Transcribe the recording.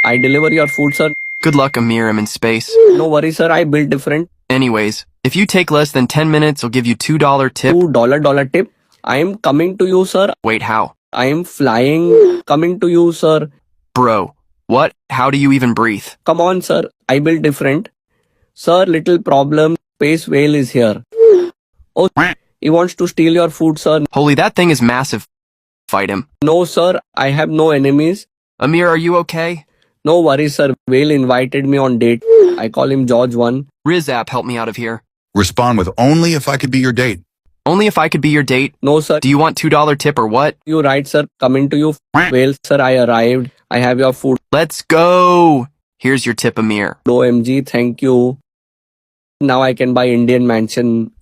I deliver your food, sir. Good luck, Amir. I'm in space. No worry, sir. I built different. Anyways, if you take less than 10 minutes, I'll give you $2 tip. $2 tip. I am coming to you, sir. Wait, how? I am flying. Coming to you, sir. Bro, what? How do you even breathe? Come on, sir. I built different. Sir, little problem. Space whale is here. Oh, he wants to steal your food, sir. Holy, that thing is massive. Fight him. No, sir. I have no enemies. Amir, are you okay? No worries, sir. Whale invited me on date. I call him George 1. Riz app, help me out of here. Respond with only if I could be your date. Only if I could be your date. No, sir. Do you want $2 tip or what? You right, sir. Coming to you. Whale, sir. I arrived. I have your food. Let's go. Here's your tip, Amir. OMG. Thank you. Now I can buy Indian mansion.